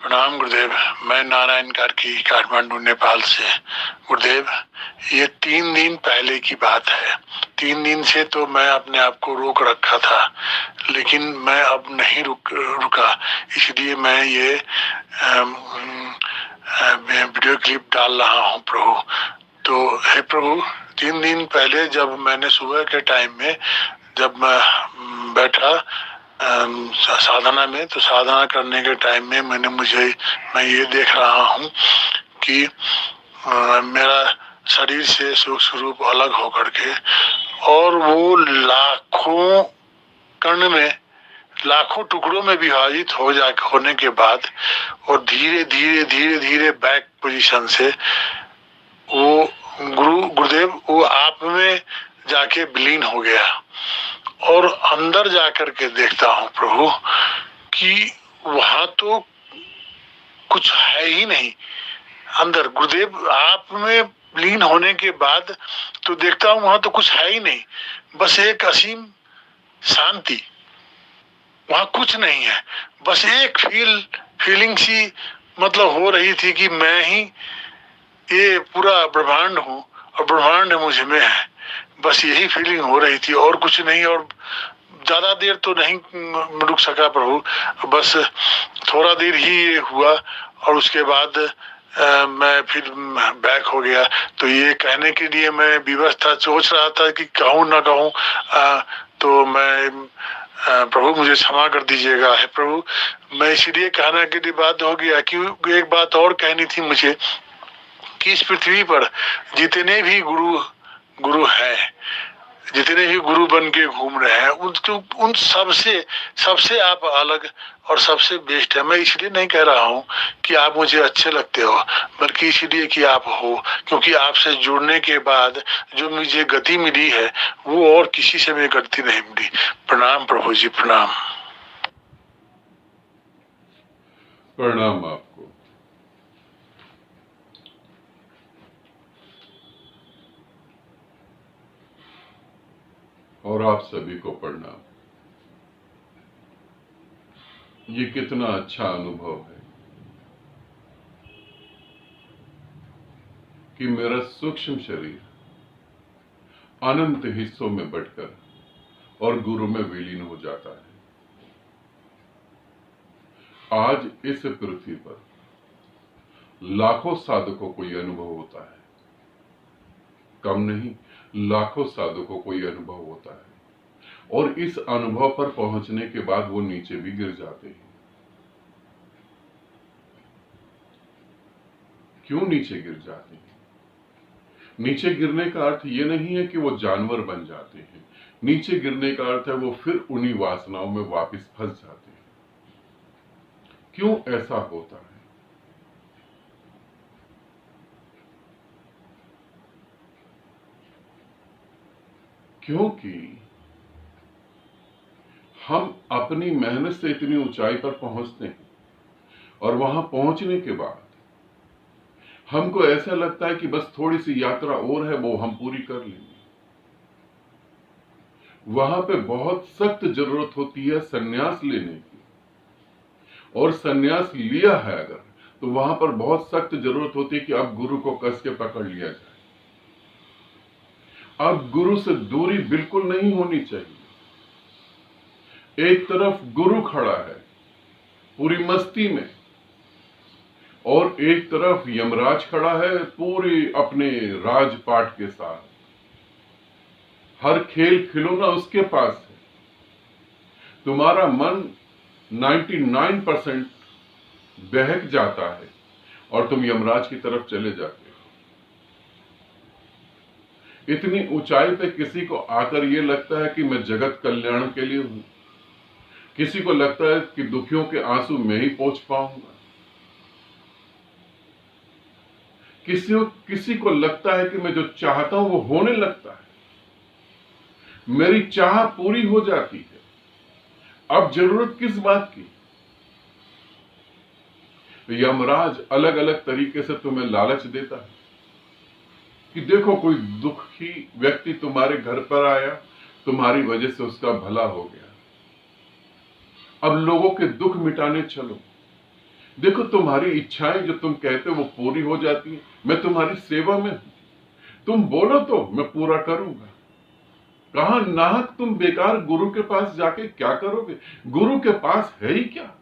प्रणाम गुरुदेव। मैं नारायण कार्की, काठमांडू, नेपाल से। गुरुदेव, ये 3 दिन पहले की बात है। 3 दिन से तो मैं अपने आप को रोक रखा था, लेकिन मैं अब नहीं रुका। इसलिए मैं ये वीडियो क्लिप डाल रहा हूँ प्रभु। तो हे प्रभु, 3 दिन पहले जब मैंने सुबह के टाइम में जब मैं बैठा साधना में, तो साधना करने के टाइम में मैं ये देख रहा हूँ कि मेरा शरीर से सूक्ष्म रूप अलग होकर के, और वो लाखों कण में, लाखों टुकड़ों में विभाजित होने के बाद, और धीरे धीरे धीरे धीरे बैक पोजीशन से वो गुरुदेव वो आप में जाके विलीन हो गया। और अंदर जाकर के देखता हूँ प्रभु कि वहां तो कुछ है ही नहीं अंदर। गुरुदेव, आप में लीन होने के बाद तो देखता हूँ वहां तो कुछ है ही नहीं, बस एक असीम शांति। वहां कुछ नहीं है, बस एक फीलिंग सी हो रही थी कि मैं ही ये पूरा ब्रह्मांड हूँ और ब्रह्मांड मुझ में है। बस यही फीलिंग हो रही थी और कुछ नहीं। और ज्यादा देर तो नहीं रुक सका प्रभु, बस थोड़ा देर ही ये हुआ, और उसके बाद मैं फिर बैक हो गया। तो ये कहने के लिए मैं विवश था, सोच रहा था कि कहूँ ना कहूँ। तो मैं प्रभु मुझे क्षमा कर दीजिएगा। है प्रभु, मैं इसलिए कहने के लिए बाध्य हो गया कि एक बात और कहनी थी मुझे, कि इस पृथ्वी पर जितने भी गुरु हैं, जितने भी गुरु बन के घूम रहे हैं, उन सबसे आप अलग और सबसे बेस्ट है। मैं इसलिए नहीं कह रहा हूँ कि आप मुझे अच्छे लगते हो, बल्कि इसलिए कि आप हो, क्योंकि आपसे जुड़ने के बाद जो मुझे गति मिली है वो और किसी से भी गति नहीं मिली। प्रणाम प्रभु जी, प्रणाम। प्रणाम आपको। और आप सभी को प्रणाम। ये कितना अच्छा अनुभव है कि मेरा सूक्ष्म शरीर अनंत हिस्सों में बंटकर और गुरु में विलीन हो जाता है। आज इस पृथ्वी पर लाखों साधकों को यह अनुभव होता है, कम नहीं, लाखों साधकों को यह अनुभव होता है। और इस अनुभव पर पहुंचने के बाद वो नीचे भी गिर जाते हैं। क्यों नीचे गिर जाते हैं? नीचे गिरने का अर्थ ये नहीं है कि वो जानवर बन जाते हैं। नीचे गिरने का अर्थ है वो फिर उन्हीं वासनाओं में वापस फंस जाते हैं। क्यों ऐसा होता है? क्योंकि हम अपनी मेहनत से इतनी ऊंचाई पर पहुंचते हैं और वहां पहुंचने के बाद हमको ऐसा लगता है कि बस थोड़ी सी यात्रा और है, वो हम पूरी कर लेंगे। वहां पे बहुत सख्त जरूरत होती है संन्यास लेने की, और संन्यास लिया है अगर, तो वहां पर बहुत सख्त जरूरत होती है कि अब गुरु को कस के पकड़ लिया जाए। अब गुरु से दूरी बिल्कुल नहीं होनी चाहिए। एक तरफ गुरु खड़ा है पूरी मस्ती में, और एक तरफ यमराज खड़ा है पूरी अपने राजपाट के साथ। हर खेल खिलौना उसके पास है। तुम्हारा मन 99% बहक जाता है और तुम यमराज की तरफ चले जाते हो। इतनी ऊंचाई पे किसी को आकर यह लगता है कि मैं जगत कल्याण के लिए हूं। किसी को लगता है कि दुखियों के आंसू मैं ही पोंछ पाऊंगा। किसी को लगता है कि मैं जो चाहता हूं वो होने लगता है, मेरी चाह पूरी हो जाती है। अब जरूरत किस बात की? यमराज अलग अलग तरीके से तुम्हें लालच देता है कि देखो कोई दुखी व्यक्ति तुम्हारे घर पर आया, तुम्हारी वजह से उसका भला हो गया, अब लोगों के दुख मिटाने चलो। देखो, तुम्हारी इच्छाएं जो तुम कहते हो वो पूरी हो जाती हैं। मैं तुम्हारी सेवा में हूं, तुम बोलो तो मैं पूरा करूंगा। कहा नाहक तुम बेकार गुरु के पास जाके क्या करोगे? गुरु के पास है ही क्या?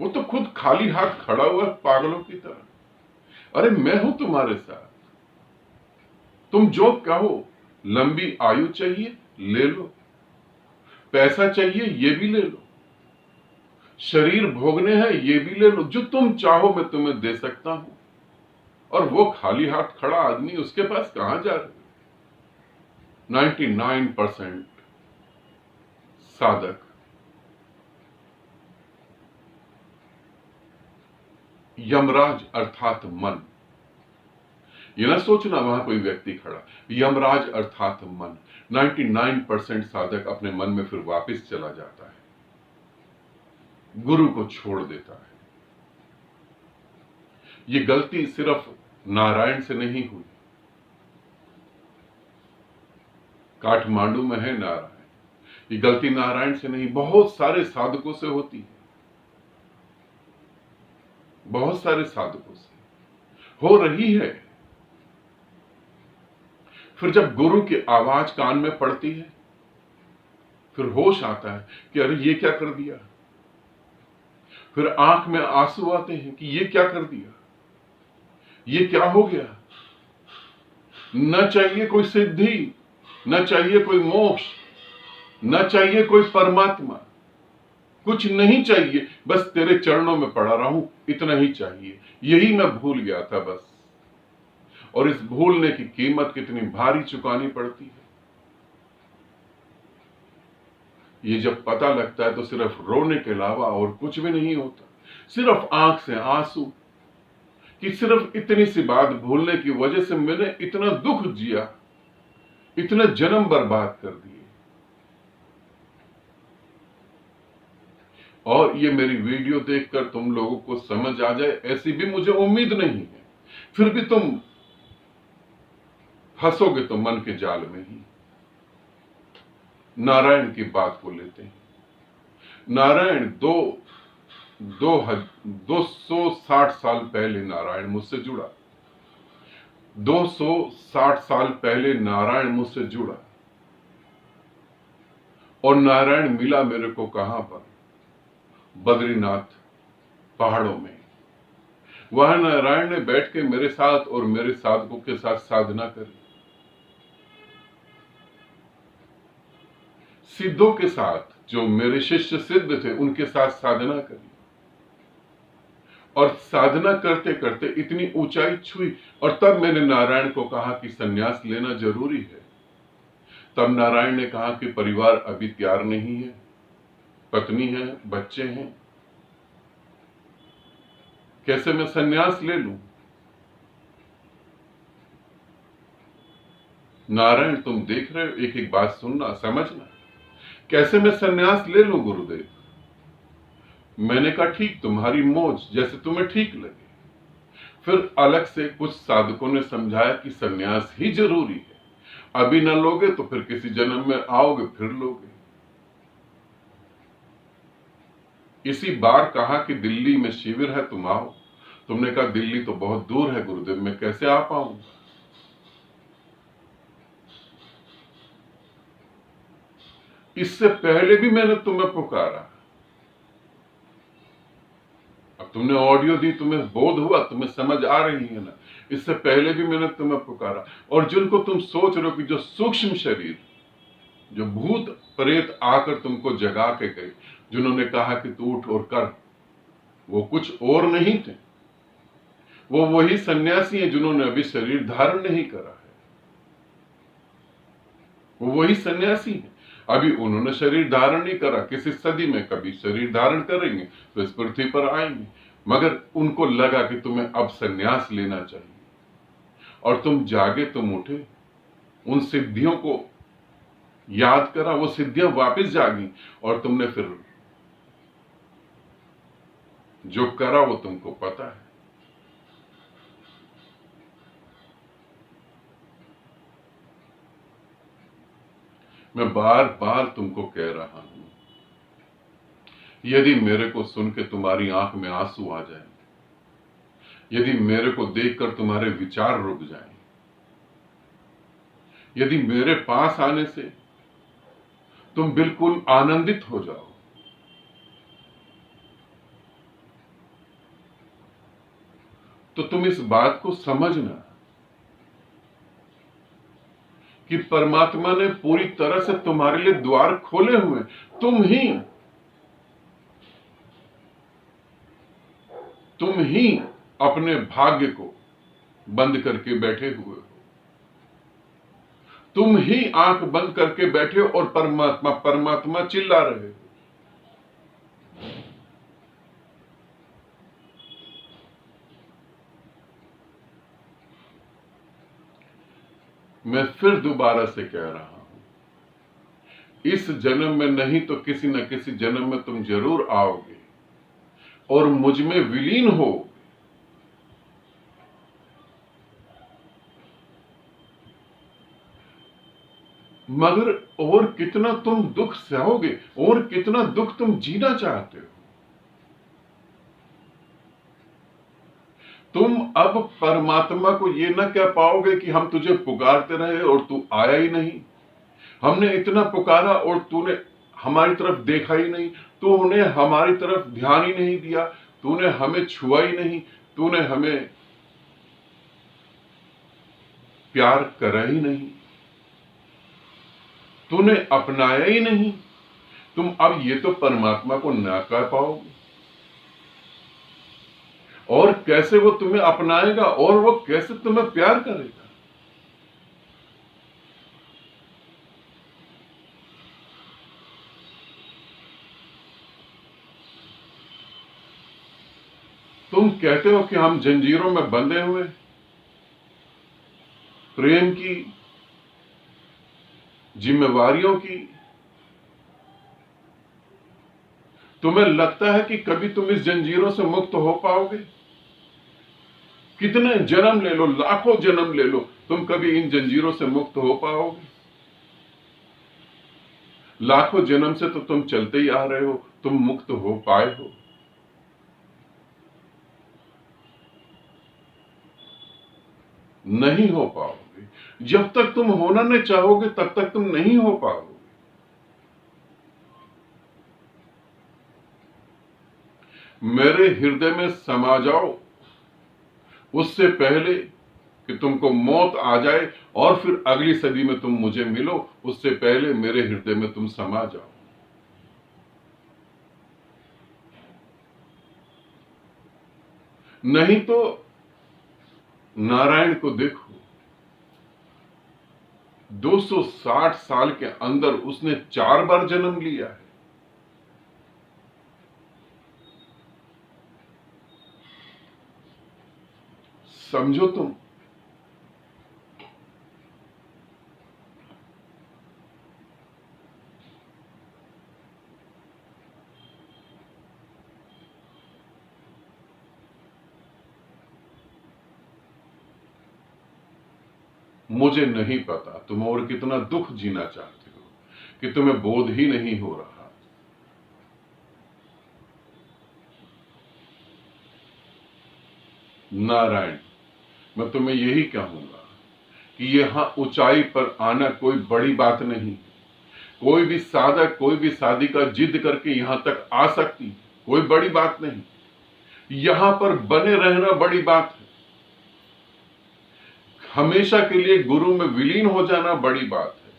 वो तो खुद खाली हाथ खड़ा हुआ है पागलों की तरह। अरे मैं हूं तुम्हारे साथ, तुम जो कहो। लंबी आयु चाहिए ले लो, पैसा चाहिए ये भी ले लो, शरीर भोगने हैं ये भी ले लो, जो तुम चाहो मैं तुम्हें दे सकता हूं। और वो खाली हाथ खड़ा आदमी, उसके पास कहां जा रहे? 99% साधक यमराज अर्थात मन, ये ना सोचना वहां कोई व्यक्ति खड़ा, यमराज अर्थात मन। 99% साधक अपने मन में फिर वापस चला जाता है, गुरु को छोड़ देता है। ये गलती सिर्फ नारायण से नहीं हुई, काठमांडू में है नारायण। ये गलती नारायण से नहीं, बहुत सारे साधकों से होती है, बहुत सारे साधकों से हो रही है। फिर जब गुरु की आवाज कान में पड़ती है, फिर होश आता है कि अरे ये क्या कर दिया। फिर आंख में आंसू आते हैं कि ये क्या कर दिया, ये क्या हो गया। न चाहिए कोई सिद्धि, न चाहिए कोई मोक्ष, न चाहिए कोई परमात्मा, कुछ नहीं चाहिए, बस तेरे चरणों में पड़ा रहूं, इतना ही चाहिए। यही मैं भूल गया था बस। और इस भूलने की कीमत कितनी भारी चुकानी पड़ती है, ये जब पता लगता है तो सिर्फ रोने के अलावा और कुछ भी नहीं होता। सिर्फ आंख से आंसू कि सिर्फ इतनी सी बात भूलने की वजह से मैंने इतना दुख जिया, इतने जन्म बर्बाद कर दिए। और ये मेरी वीडियो देखकर तुम लोगों को समझ आ जाए ऐसी भी मुझे उम्मीद नहीं है। फिर भी तुम फंसोगे तो मन के जाल में ही। नारायण की बात को लेते हैं। नारायण 260 साल पहले नारायण मुझसे जुड़ा। 260 साल पहले नारायण मुझसे जुड़ा। और नारायण मिला मेरे को कहां पर? बद्रीनाथ पहाड़ों में। वहां नारायण ने बैठ के मेरे साथ और मेरे साधकों के साथ साधना करी। सिद्धों के साथ, जो मेरे शिष्य सिद्ध थे उनके साथ साधना करी। और साधना करते करते इतनी ऊंचाई छुई। और तब मैंने नारायण को कहा कि सन्यास लेना जरूरी है। तब नारायण ने कहा कि परिवार अभी तैयार नहीं है, पत्नी है, बच्चे हैं, कैसे मैं सन्यास ले लूं? नारायण तुम देख रहे हो, एक एक बात सुनना समझना। कैसे मैं सन्यास ले लूं गुरुदेव? मैंने कहा ठीक, तुम्हारी मौज, जैसे तुम्हें ठीक लगे। फिर अलग से कुछ साधकों ने समझाया कि सन्यास ही जरूरी है, अभी ना लोगे तो फिर किसी जन्म में आओगे फिर लोगे। इसी बार कहा कि दिल्ली में शिविर है, तुम आओ। तुमने कहा दिल्ली तो बहुत दूर है गुरुदेव, मैं कैसे आ पाऊंगा? इससे पहले भी मैंने तुम्हें पुकारा। अब तुमने ऑडियो दी, तुम्हें बोध हुआ, तुम्हें समझ आ रही है ना। इससे पहले भी मैंने तुम्हें पुकारा। और जिनको तुम सोच रहे हो कि जो सूक्ष्म शरीर, जो भूत प्रेत आकर तुमको जगा के गए, जिन्होंने कहा कि तू उठ और कर, वो कुछ और नहीं थे। वो वही सन्यासी हैं जिन्होंने अभी शरीर धारण नहीं करा है। वो वही सन्यासी हैं, अभी उन्होंने शरीर धारण नहीं करा। किसी सदी में कभी शरीर धारण करेंगे तो इस पृथ्वी पर आएंगे। मगर उनको लगा कि तुम्हें अब सन्यास लेना चाहिए। और तुम जागे, तुम उठे, उन सिद्धियों को याद करा, वो सिद्धियां वापस जागी। और तुमने फिर जो करा वो तुमको पता है। मैं बार बार तुमको कह रहा हूं यदि मेरे को सुन के तुम्हारी आंख में आंसू आ जाए, यदि मेरे को देखकर तुम्हारे विचार रुक जाएं, यदि मेरे पास आने से तुम बिल्कुल आनंदित हो जाओ, तो तुम इस बात को समझना कि परमात्मा ने पूरी तरह से तुम्हारे लिए द्वार खोले हुए। तुम ही अपने भाग्य को बंद करके बैठे हुए हो। तुम ही आंख बंद करके बैठे हो और परमात्मा परमात्मा चिल्ला रहे हो। मैं फिर दोबारा से कह रहा हूं, इस जन्म में नहीं तो किसी न किसी जन्म में तुम जरूर आओगे और मुझ में विलीन हो। मगर और कितना तुम दुख सहोगे, और कितना दुख तुम जीना चाहते हो। तुम अब परमात्मा को ये ना कह पाओगे कि हम तुझे पुकारते रहे और तू आया ही नहीं, हमने इतना पुकारा और तूने हमारी तरफ देखा ही नहीं, तूने हमारी तरफ ध्यान ही नहीं दिया, तूने हमें छुआ ही नहीं, तूने हमें प्यार करा ही नहीं, तूने अपनाया ही नहीं। तुम अब ये तो परमात्मा को ना कह पाओगे, और कैसे वो तुम्हें अपनाएगा और वो कैसे तुम्हें प्यार करेगा। तुम कहते हो कि हम जंजीरों में बंधे हुए, प्रेम की, जिम्मेवारियों की। तुम्हें लगता है कि कभी तुम इस जंजीरों से मुक्त हो पाओगे? कितने जन्म ले लो, लाखों जन्म ले लो, तुम कभी इन जंजीरों से मुक्त हो पाओगे? लाखों जन्म से तो तुम चलते ही आ रहे हो, तुम मुक्त हो पाए हो? नहीं हो पाओगे। जब तक तुम होना नहीं चाहोगे तब तक तुम नहीं हो पाओगे। मेरे हृदय में समा जाओ, उससे पहले कि तुमको मौत आ जाए और फिर अगली सदी में तुम मुझे मिलो, उससे पहले मेरे हृदय में तुम समा जाओ। नहीं तो नारायण को देखो, 260 साल के अंदर उसने 4 बार जन्म लिया है। समझो तुम। मुझे नहीं पता तुम और कितना दुख जीना चाहते हो कि तुम्हें बोध ही नहीं हो रहा। नारायण, मैं तुम्हें यही कहूंगा कि यहां ऊंचाई पर आना कोई बड़ी बात नहीं। कोई भी साधक, कोई भी साधिका जिद करके यहां तक आ सकती, कोई बड़ी बात नहीं। यहां पर बने रहना बड़ी बात है। हमेशा के लिए गुरु में विलीन हो जाना बड़ी बात है।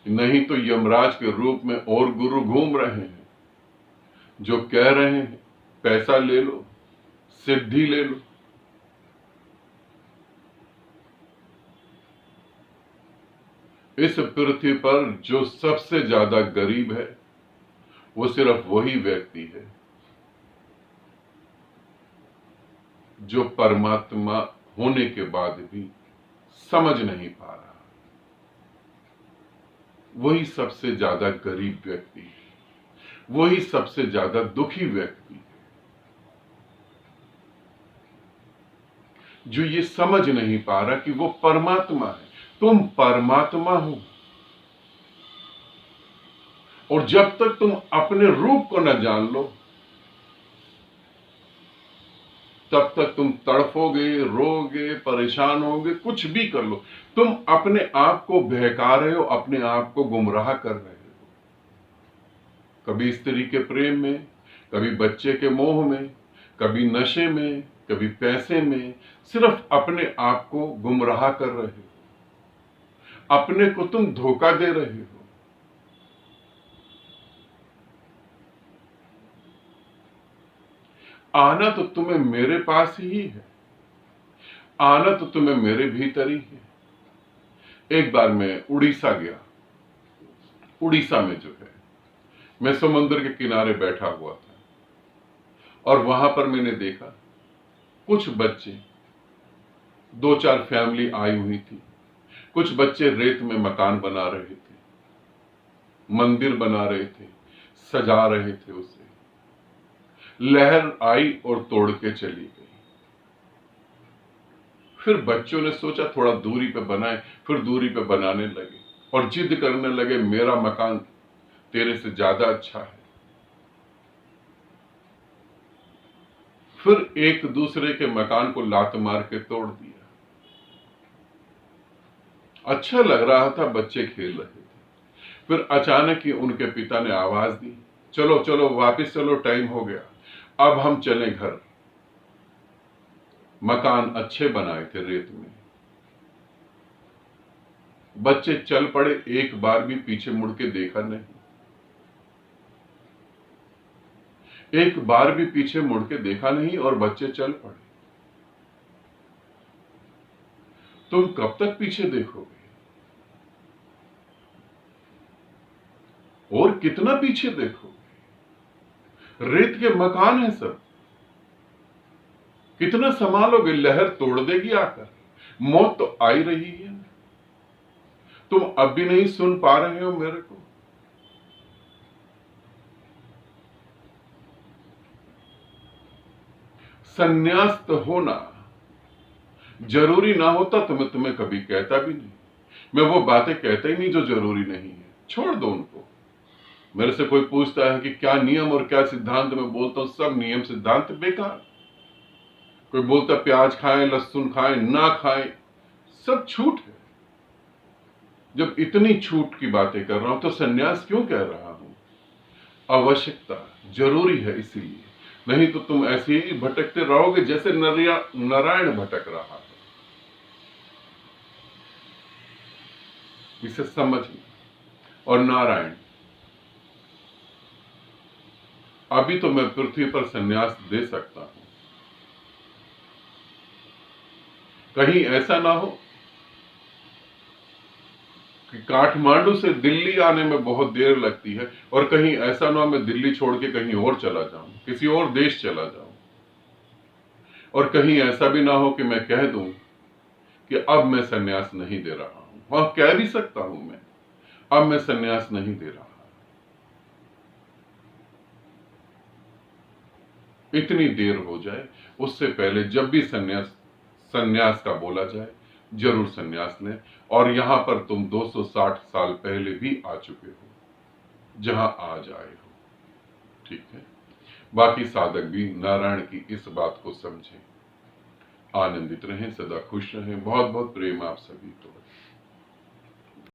नहीं तो यमराज के रूप में और गुरु घूम रहे हैं जो कह रहे हैं पैसा ले लो, सिद्धि ले लो। इस पृथ्वी पर जो सबसे ज्यादा गरीब है वो सिर्फ वही व्यक्ति है जो परमात्मा होने के बाद भी समझ नहीं पा रहा। वही सबसे ज्यादा गरीब व्यक्ति है, वही सबसे ज्यादा दुखी व्यक्ति है, जो ये समझ नहीं पा रहा कि वो परमात्मा है। तुम परमात्मा हो, और जब तक तुम अपने रूप को न जान लो तब तक तुम तड़फोगे, रोगे, परेशान होगे, कुछ भी कर लो, तुम अपने आप को बहका रहे हो, अपने आप को गुमराह कर रहे हो। कभी स्त्री के प्रेम में, कभी बच्चे के मोह में, कभी नशे में, कभी पैसे में, सिर्फ अपने आप को गुमराह कर रहे हो, अपने को तुम धोखा दे रहे हो। आना तो तुम्हें मेरे पास ही है, आना तो तुम्हें मेरे भीतर ही है। एक बार मैं उड़ीसा गया। उड़ीसा में जो है, मैं समुद्र के किनारे बैठा हुआ था और वहां पर मैंने देखा कुछ बच्चे, 2-4 फैमिली आई हुई थी। कुछ बच्चे रेत में मकान बना रहे थे, मंदिर बना रहे थे, सजा रहे थे उसे। लहर आई और तोड़ के चली गई। फिर बच्चों ने सोचा थोड़ा दूरी पे बनाए, फिर दूरी पे बनाने लगे और जिद करने लगे, मेरा मकान तेरे से ज्यादा अच्छा है। फिर एक दूसरे के मकान को लात मार के तोड़ दिया। अच्छा लग रहा था, बच्चे खेल रहे थे। फिर अचानक ही उनके पिता ने आवाज दी, चलो चलो वापस चलो, टाइम हो गया, अब हम चलें घर। मकान अच्छे बनाए थे रेत में। बच्चे चल पड़े, एक बार भी पीछे मुड़ के देखा नहीं, एक बार भी पीछे मुड़ के देखा नहीं और बच्चे चल पड़े। तुम कब तक पीछे देखोगे? और कितना पीछे देखोगे? रेत के मकान है सब, कितना संभालोगे? लहर तोड़ देगी आकर, मौत तो आ ही रही है। तुम अब भी नहीं सुन पा रहे हो मेरे को? संन्यास्त होना जरूरी ना होता तो मैं तुम्हें कभी कहता भी नहीं। मैं वो बातें कहता ही नहीं जो जरूरी नहीं है, छोड़ दो उनको। मेरे से कोई पूछता है कि क्या नियम और क्या सिद्धांत, मैं बोलता हूं सब नियम सिद्धांत बेकार। कोई बोलता प्याज खाएं, लहसुन खाएं, ना खाएं, सब छूट है। जब इतनी छूट की बातें कर रहा हूं तो सन्यास क्यों कह रहा हूं? आवश्यकता, जरूरी है इसीलिए, नहीं तो तुम ऐसे ही भटकते रहोगे जैसे नारायण भटक रहा है। इसे समझना। और नारायण, अभी तो मैं पृथ्वी पर सन्यास दे सकता हूं, कहीं ऐसा ना हो कि काठमांडू से दिल्ली आने में बहुत देर लगती है और कहीं ऐसा ना हो मैं दिल्ली छोड़ के कहीं और चला जाऊं, किसी और देश चला जाऊं। और कहीं ऐसा भी ना हो कि मैं कह दूं कि अब मैं सन्यास नहीं दे रहा हूं। हाँ, कह भी सकता हूं मैं, अब मैं सन्यास नहीं दे रहा। इतनी देर हो जाए उससे पहले जब भी सन्यास का बोला जाए, जरूर सन्यास लें। और यहां पर तुम 260 साल पहले भी आ चुके हो जहां आज आए हो, ठीक है? बाकी साधक भी नारायण की इस बात को समझें, आनंदित रहें, सदा खुश रहें। बहुत बहुत प्रेम आप सभी को।